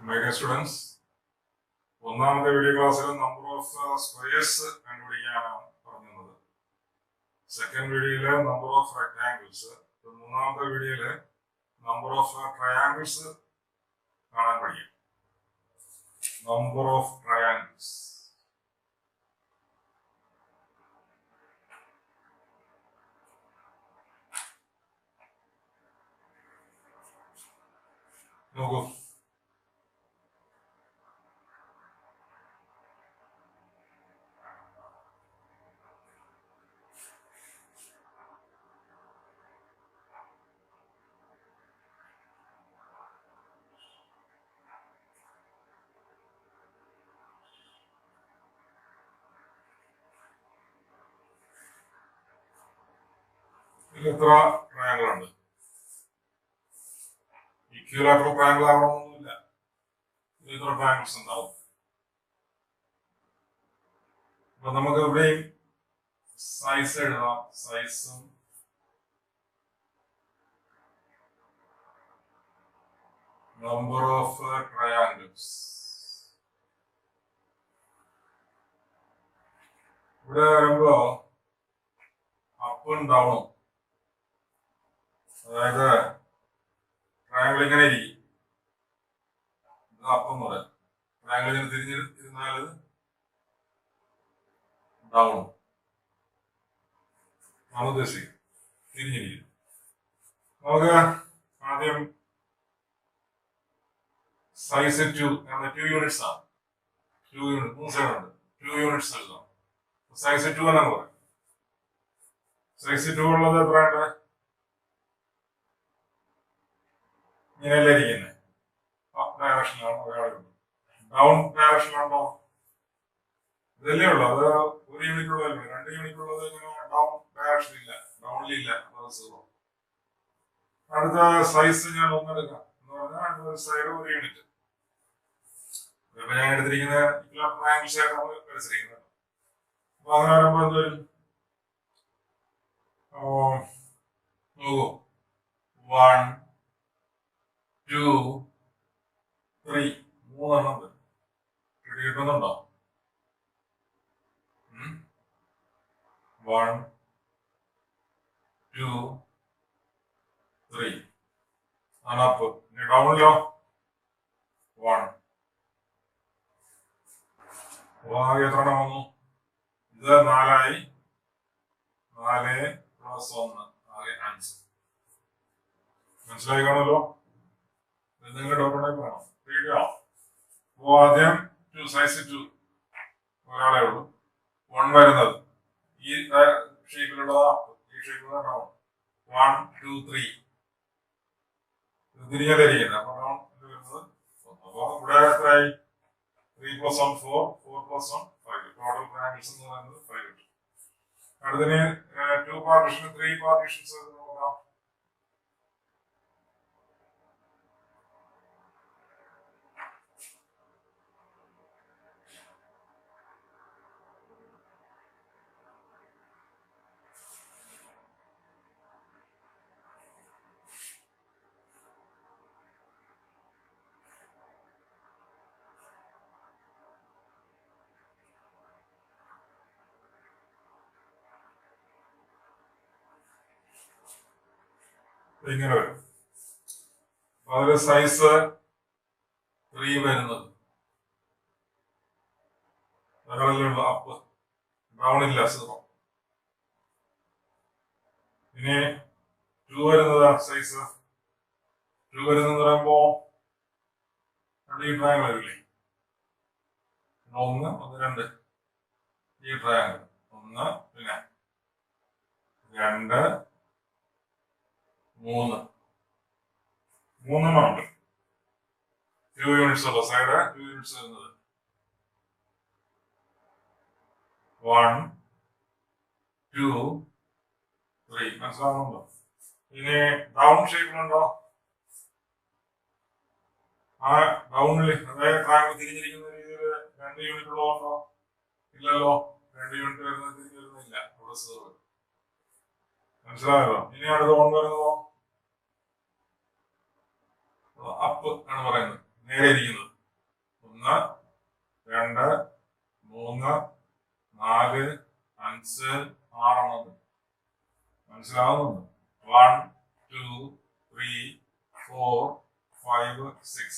My dear students, ഒന്നാമത്തെ video ക്ലാസ്സിൽ number of squares കണ്ടുപിടിക്കാനാണ് പറഞ്ഞത്. സെക്കൻഡ് വീഡിയോയില് നമ്പർ ഓഫ് റെക്ടാങ്കിൾസ്, മൂന്നാമത്തെ വീഡിയോയില് നമ്പർ ഓഫ് ട്രയാങ്കിൾസ് കാണാൻ പഠിക്കും. Number of triangles. നോക്കൂ, ഇതിൽ എത്ര ട്രയാങ്കിൾ ഉണ്ട്? ഇക്വിലാറ്ററൽ ട്രയാങ്കിൾ ആവണമെന്നൊന്നുമില്ല. ഇതിൽ എത്ര ട്രയാങ്കിൾസ് ഉണ്ടാവും? അപ്പൊ നമുക്ക് ഇവിടെയും സൈസ് എഴുതാം. സൈസും നമ്പർ ഓഫ് ട്രയാങ്കിൾസ്. ഇവിടെ വരുമ്പോ അപ്പും ഡൗണും, അതായത് ട്രയാങ്കിൾ ഇങ്ങനെ ഇരിക്കും, ഇത് അപ്പം പറയാം. ട്രയാങ്കിൾ ഇങ്ങനെ തിരിഞ്ഞിരുന്നാൽ ഡൗൺ ആണ് ഉദ്ദേശിക്കും, തിരിഞ്ഞിരിക്കും. നമുക്ക് ആദ്യം സൈസ് 2 യൂണിറ്റ്സ് ആണ്. 2 യൂണിറ്റ് 3 സൈഡ് ഉണ്ട്. 2 യൂണിറ്റ്സ് എഴുതാം. സൈസ് 2 എന്നാണ് പറയാം. സൈസ് 2 ഉള്ളത് എത്രയുണ്ട്? ഇങ്ങനെയല്ലേ ഇരിക്കുന്നത്. അപ്പ് ഡയറക്ഷനിലാണ് ഒരാളുണ്ട്. ഡൗൺ ഡയറക്ഷനിലുണ്ടോ? ഇതല്ലേ ഉള്ളു. അത് 1 യൂണിറ്റ് ഉള്ളതല്ലേ. 2 യൂണിറ്റ് ഉള്ളത് ഇങ്ങനെ ഡൗൺ ഡയറക്ഷൻ ഇല്ല, ഡൗണിലില്ല. അത് 0. അടുത്ത സൈസ് ഞാൻ ഒന്നെടുക്കാം എന്ന് പറഞ്ഞാൽ അടുത്ത സൈഡ് 1 യൂണിറ്റ്. ഇപ്പൊ ഞാൻ എടുത്തിരിക്കുന്ന ട്രയാങ്കിൾസ് ആയിട്ട് നമ്മൾ എടുത്തിരിക്കുന്നത്. അപ്പൊ അങ്ങനെ വരുമ്പോ എന്തുവരും? നോക്കൂ, 1 2 3 മൂന്നെണ്ണം കിട്ടുന്നുണ്ടോ? 1 2 3 ആണ് അപ്പ്. ഇനി ഡൗണിലോ 1. ആകെ എത്ര എണ്ണം വന്നു? ഇത് 4 ആയി. 4 + 1 ആകെ 5. മനസ്സിലായി കാണുമല്ലോ. എന്തെങ്കിലും ഡൗട്ട് ഉണ്ടെങ്കിൽ പറയണം. വീഡിയോ അപ്പോ ആദ്യം സൈസ് 2 ഒരാളെ ഉള്ളൂ. 1 വരുന്നത് ഈ ഷേപ്പിലുള്ളതാ, ഈ ഷേപ്പിലുള്ള ഡൗൺ. 1 2 3 തിരിഞ്ഞിരിക്കുന്നത്. അപ്പൊ ഡൗൺ വരുന്നത്. അപ്പൊ ഇവിടെ എത്രയായി? 3 + 1 4, 4 + 1 5. ടോട്ടൽ ട്രയാങ്കിൾസ് എന്ന് പറയുന്നത് 5 കിട്ടും. അടുത്തതിന് 2 പാർട്ടീഷൻ 3 പാർട്ടീഷൻസ് നോക്കാം. ഇങ്ങനെ വരും. അതില് സൈസ് 3 വരുന്നത് ഒരാളിലുള്ള അപ്പ്, ഡൗണില്ല 0. ഇനി 2 വരുന്നത് സൈസ് 2 വരുന്നത് പറയുമ്പോ ഈ ട്രയാങ്കിൾ വരില്ലേ? 1 1 2 ഈ ട്രയാങ്കിൾ 1 പിന്നെ 2 3 മൂന്നെണ്ണം ഉണ്ട്. 2 യൂണിറ്റ്സ് ഉള്ള സൈഡ് 2 യൂണിറ്റ്സ് വരുന്നത് 1 2 3. മനസ്സിലാവുന്നുണ്ടോ? ഇനി ഡൗൺ ഷേപ്പിലുണ്ടോ? ആ ഡൗണിൽ അതായത് ട്രയാങ്കിൾ തിരിഞ്ഞിരിക്കുന്ന രീതിയിൽ 2 യൂണിറ്റ് ഉള്ളതുണ്ടോ? ഇല്ലല്ലോ. 2 യൂണിറ്റ് വരുന്നത് തിരിഞ്ഞു വരുന്നില്ല. അവിടെ 0. മനസ്സിലായല്ലോ. ഇനി അടുത്ത 1 വരുന്നതോ? അപ്പ് ആണ് പറയുന്നത്, നേരെ ഇരിക്കുന്നത്. 6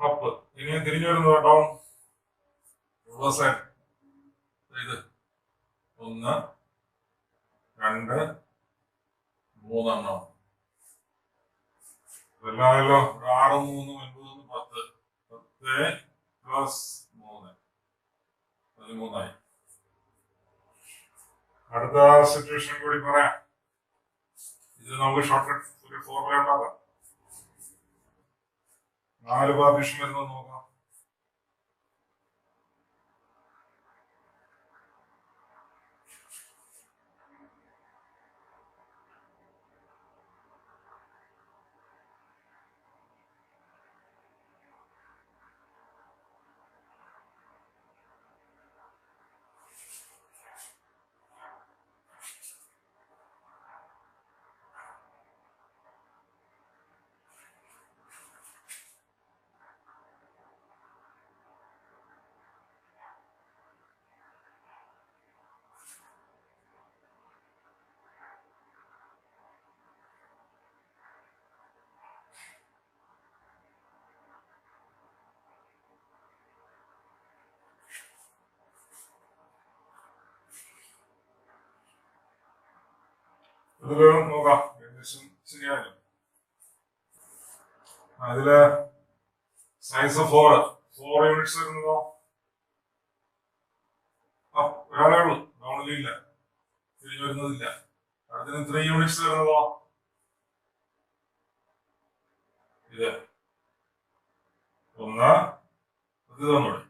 അപ്പ്. ഇനി തിരിഞ്ഞു വരുന്നത് ഡൗൺ സൈഡ്. ഇത് 1 2 3 എല്ലാമല്ലോ. 6 3 9 10 10 പ്ലസ് 3 13. അടുത്ത സിറ്റുവേഷൻ കൂടി പറയാം. ഇത് നമുക്ക് ഷോർട്ട് കട്ട് ഒരു ഫോർമുല ഉണ്ടാക്കാം. 4 പാർട്ടീഷൻ വരുന്നത് നോക്കാം. ഇത് നോക്കാം. ഏകദേശം ശരിയായല്ലോ. അതില് സൈസ് 4 യൂണിറ്റ്സ് വരുന്നതോ ഒരാളേ ഉള്ളൂ. ഡൗണിലില്ല, തിരിഞ്ഞു വരുന്നതില്ല. അടുത്തിന് 3 യൂണിറ്റ്സ് വരുന്നതോ ഇത് 1 ഇത് തന്നോളി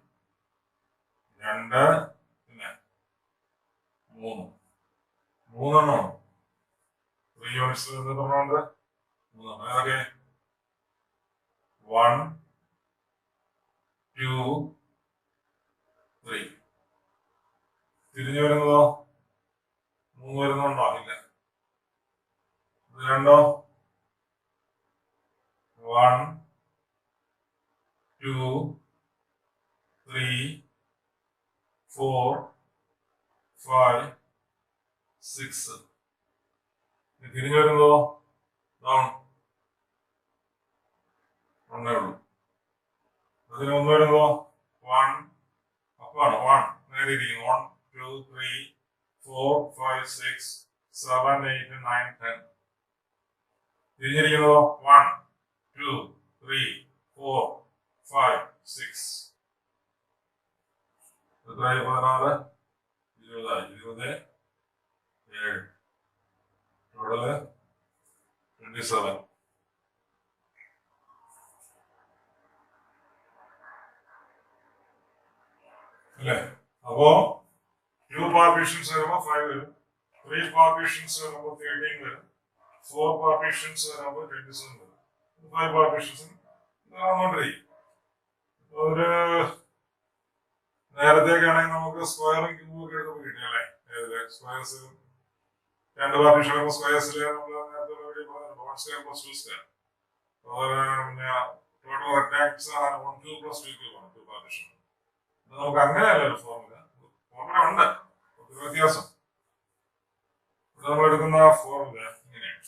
2 പിന്നെ 3 3 യൂണിറ്റ്സ് പറഞ്ഞുകൊണ്ട് 3 ഏതൊക്കെ 1 2 3. തിരിഞ്ഞു വരുന്നതോ 3 വരുന്നുണ്ടോ? ഇല്ല. ഇത് രണ്ടോ 1 2 3 4 5 6. തിരിഞ്ഞു വരുന്നതോ ഡൗൺ 1 ഉള്ളൂ. അതിന് 1 വരുന്നതോ 1 അപ്പാണ്. 1 നേരെ ഇരിക്കുന്നു. 1 2 3 4 5 6 7 8 9 10. തിരിഞ്ഞിരിക്കുന്നതോ 1 2 3 4 5 6. എത്രയായി? 16 20 20 7 ടോട്ടല് 27. അല്ലേ? അപ്പോ 2 പാർട്ടീഷൻസ് വരുമ്പോ 5 വരും, 3 പാർട്ടീഷൻസ് വരുമ്പോ 13 വരും, 4 പാർട്ടീഷൻസ് വരുമ്പോ 27 വരും. 5 പാർട്ടീഷൻസ് ഒരു നേരത്തേക്ക് ആണെങ്കിൽ നമുക്ക് സ്ക്വയറും ക്യൂബും ഒക്കെ എടുത്ത് കിട്ടി അല്ലേ? ഏതില് സ്ക്വയർസ് 2 പാർട്ടീഷൻ വരുമ്പോ സ്ക്വയർസില് നമ്മൾ നേരത്തെ പറഞ്ഞു 1 സ്ക്വയർ പ്ലസ് 2 സ്ക്വയർ. അതുപോലെ പിന്നെ ടോട്ടൽ റെക്ടാങ്കിൾസ് ആണ് 1 ക്യൂബ് പ്ലസ് 2 ക്യൂബ് ആണ് 2 പാർട്ടീഷൻ. നമുക്ക് അങ്ങനെയല്ലല്ലോ ഫോർമുല ഉണ്ട്, ഒരു വ്യത്യാസം. ഇവിടെ നമ്മൾ എടുക്കുന്ന ഫോർമുല ഇങ്ങനെയാണ്.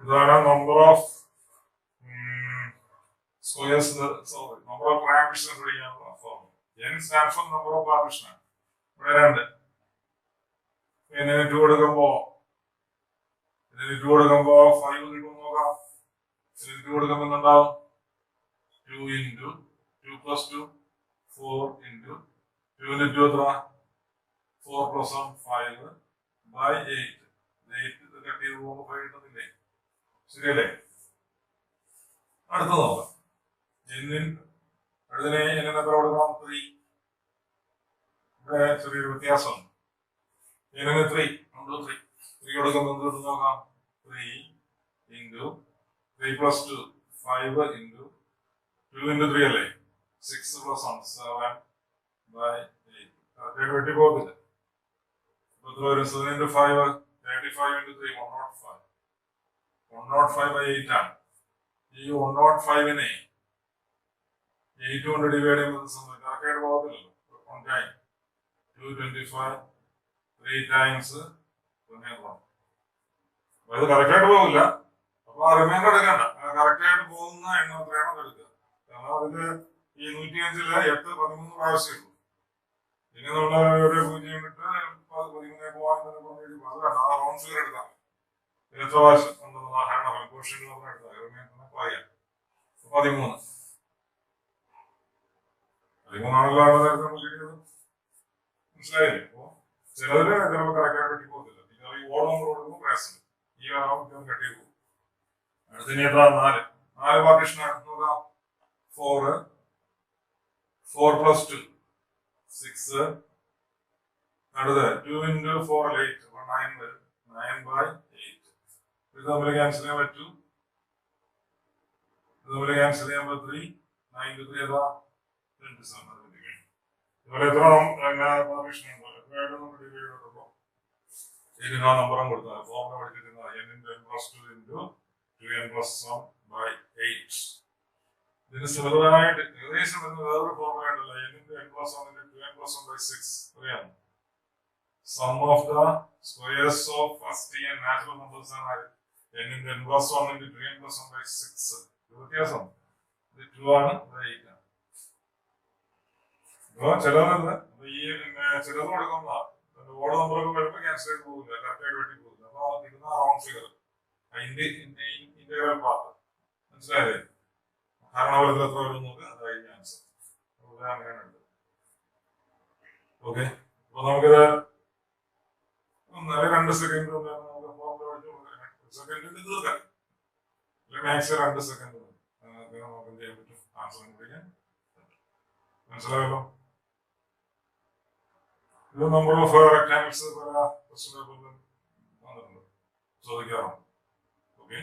ഇതാണ് number of squares, number of triangles കണ്ടുപിടിക്കാനുള്ള formula. n stands for number of partition ആണ്. ഇവിടെ 2. പിന്നെ 2 കൊടുക്കുമ്പോ 5 കിട്ടും നോക്കാം. 2 കൊടുക്കുമ്പോ എന്താവും? 2 into 2 plus 2 4 into 2 into 2 എത്ര? 4 plus 1 5 by 8. 8 കട്ട് ചെയ്ത് പോകുമ്പോൾ 5 കിട്ടുന്നില്ലേ? ശരിയല്ലേ? അടുത്ത നോക്കാം. അടുത്തതിനെ എങ്ങനെ എത്ര കൊടുക്കണം? 3. ഇവിടെ ചെറിയൊരു വ്യത്യാസമുണ്ട്. എങ്ങനെ 3 കൊടുക്കുമ്പോൾ എന്ത് കിട്ടും നോക്കാം. 3 into 3 plus 2 5 into 2 into 3 അല്ലേ? 6 plus 1 7 by 8. കറക്റ്റായിട്ട് വെട്ടി പോകത്തില്ല. 7 into 5 35 into 3 105. 105 by 8 ആണ്. ഈ 105നെ 8 കൊണ്ട് ഡിവൈഡ് ചെയ്യുമ്പോൾ കറക്റ്റായിട്ട് പോകത്തില്ലല്ലോ. time. 225 3 times 1. അത് കറക്റ്റായിട്ട് പോകില്ല. അപ്പൊ ആ റിമൈൻഡർ എടുക്കണ്ട. കറക്റ്റായിട്ട് പോകുന്ന എണ്ണം എത്രയാണോ എടുക്കുക. കാരണം അതില് ഈ 105 8 13 പ്രാവശ്യം ഉള്ളൂ. പിന്നെ നമ്മൾ ഒരു 0 ഇട്ട് 13 പോകാൻ അത് വേണ്ട. ആ റൗണ്ട് ഫിഗർ എടുക്കാം. എത്ര പ്രാവശ്യം ഹരണം ക്വസ്റ്റ്യൻ എടുത്താൽ റിമൈൻഡറിനെ പറയാം. 13. 13ആണല്ലോ നേരത്തെ നമ്മൾ ചെയ്തത്. മനസ്സിലായില്ലേ? അപ്പൊ ചിലതില് ചിലപ്പോൾ കറക്റ്റായിട്ട് വെട്ടി പോകത്തില്ല. പിന്നെ ഈ ഓൾ നമ്പർ കൊടുക്കുമ്പോൾ പ്രയാസം. ഈ കെട്ടി പോകും. അടുത്തതിന് എത്ര? 4 പാർട്ടീഷൻ നോക്കാം. 4 + 2 6. അടുത്ത് 2 × 4 8 9 വരും. 9/8. ഇത് തമ്മിൽ ക്യാൻസൽ ചെയ്യാൻ പറ്റും. ഇത് തമ്മിൽ ക്യാൻസൽ ചെയ്യാൻ പറ്റും. 3 9 × 3 ഏതാ? 27. ഇതുപോലെ എത്ര പാർട്ടീഷൻ ഉണ്ടോ എത്രയായിട്ട് നമ്മൾ ഡിവൈഡ് ചെയ്തിട്ടുണ്ടോ ഇതിന് ആ നമ്പറും കൊടുത്താൽ ഫോർമുല പഠിച്ചിരുന്ന n × n + 2 × 2n + 1/8. ഇതിന് സിമിലറായിട്ട് ഏകദേശം വരുന്ന വേറൊരു ഫോർമുല ഉണ്ടല്ലോ n × n + 1 × 2n + 1/6. അറിയാം. Sum of the squares of first and natural numbers ആണ് n × n + 1 × 2n + 1/6. വ്യത്യാസം ഇത് 2 ആണ്, ഇത് 8 ആണ്. ചിലത് ഈ ചിലത് കൊടുക്കുന്ന ഓട് നമ്പറൊക്കെ വരുമ്പോൾ ക്യാൻസൽ ചെയ്ത് പോകില്ല, കറക്റ്റായിട്ട് വെട്ടി പോകില്ല. അപ്പൊ കിട്ടുന്ന റൗണ്ട് ഫിഗർ ഇന്റഗ്രൽ പാർട്ട് മനസ്സിലായേ? കാരണവലത്തിൽ എത്ര വരും നോക്കുക, അതായിരിക്കും ആൻസർ. അങ്ങനെയുണ്ട്. ഓക്കെ, അപ്പൊ നമുക്കിത് 2 സെക്കൻഡ് സെക്കൻഡിൽ തീർക്കാം. മാക്സ് 2 സെക്കൻഡ് നമുക്ക് എന്ത് ചെയ്യാൻ പറ്റും? ആൻസർ കണ്ടുപിടിക്കാൻ. മനസ്സിലായല്ലോ? ഇത് നമ്പർ ഓഫ് റെക്ടാങ്കിൾസ് പല ക്വസ്റ്റ്യൻ പേപ്പറിലും വന്നിട്ടുണ്ട്, ചോദിക്കാറുണ്ട്. ഓക്കെ.